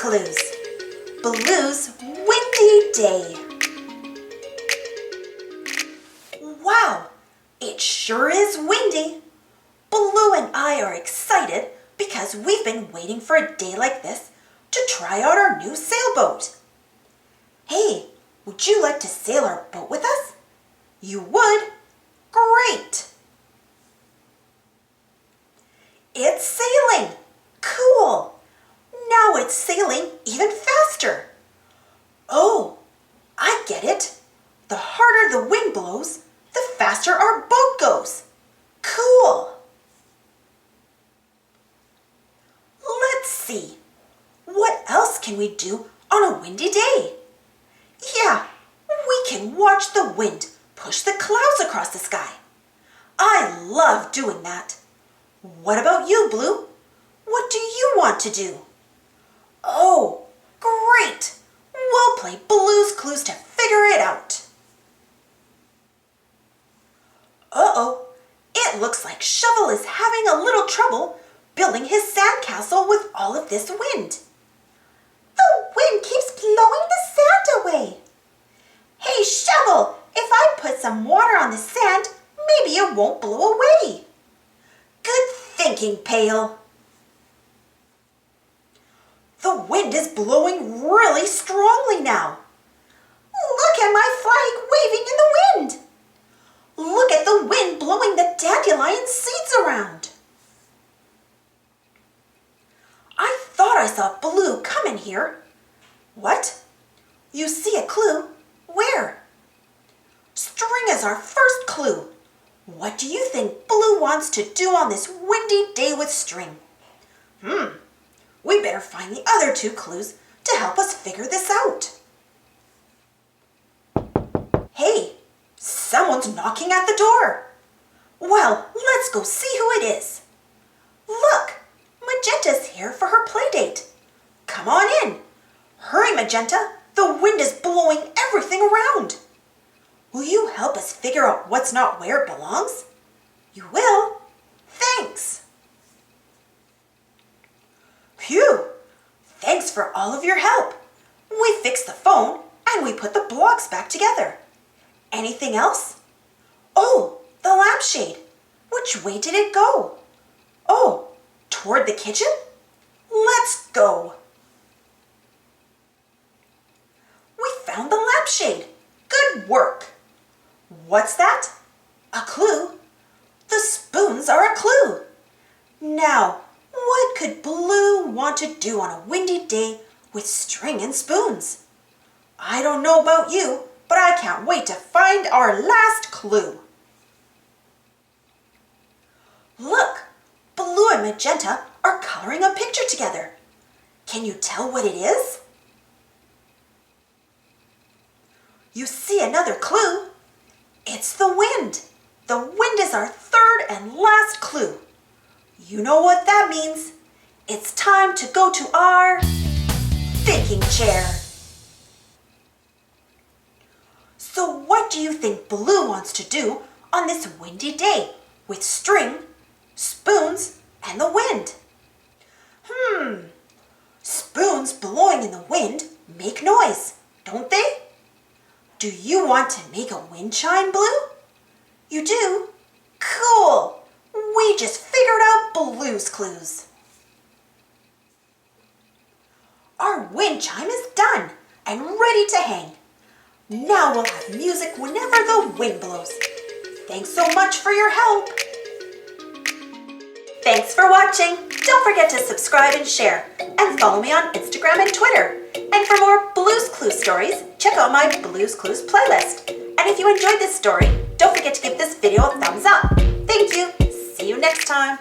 Clues. Blue's windy day. Wow, it sure is windy. Blue and I are excited because we've been waiting for a day like this to try out our new sailboat. Hey, would you like to sail our boat with us? You would? Great! It's sailing! Cool! Now it's sailing even faster. Oh, I get it. The harder the wind blows, the faster our boat goes. Cool! Let's see. What else can we do on a windy day? Yeah, we can watch the wind push the clouds across the sky. I love doing that. What about you, Blue? What do you want to do? Oh, great! We'll play Blue's Clues to figure it out. Uh-oh, it looks like Shovel is having a little trouble building his sandcastle with all of this wind. The wind keeps blowing the sand away. Hey, Shovel, if I put some water on the sand, maybe it won't blow away. Good thinking, Pail. The wind is blowing really strongly now. Look at my flag waving in the wind. Look at the wind blowing the dandelion seeds around. I thought I saw Blue come in here. What? You see a clue? Where? String is our first clue. What do you think Blue wants to do on this windy day with string? We better find the other two clues to help us figure this out. Hey, someone's knocking at the door. Well, let's go see who it is. Look, Magenta's here for her play date. Come on in. Hurry, Magenta. The wind is blowing everything around. Will you help us figure out what's not where it belongs? You will? Thanks. Phew! Thanks for all of your help. We fixed the phone and we put the blocks back together. Anything else? Oh, the lampshade. Which way did it go? Oh, toward the kitchen? Let's go. We found the lampshade. Good work. What's that? A clue? The spoons are a clue. Now, what could Blue want to do on a windy day with string and spoons? I don't know about you, but I can't wait to find our last clue. Look, Blue and Magenta are coloring a picture together. Can you tell what it is? You see another clue. It's the wind. The wind is our third and last clue. You know what that means. It's time to go to our thinking chair. So what do you think Blue wants to do on this windy day with string, spoons, and the wind? Spoons blowing in the wind make noise, don't they? Do you want to make a wind chime, Blue? You do? Cool! We just figured out Blue's Clues. Our wind chime is done and ready to hang. Now we'll have music whenever the wind blows. Thanks so much for your help. Thanks for watching. Don't forget to subscribe and share, and follow me on Instagram and Twitter. And for more Blue's Clues stories, check out my Blue's Clues playlist. And if you enjoyed this story, don't forget to give this video a thumbs up. Thank you. See you next time.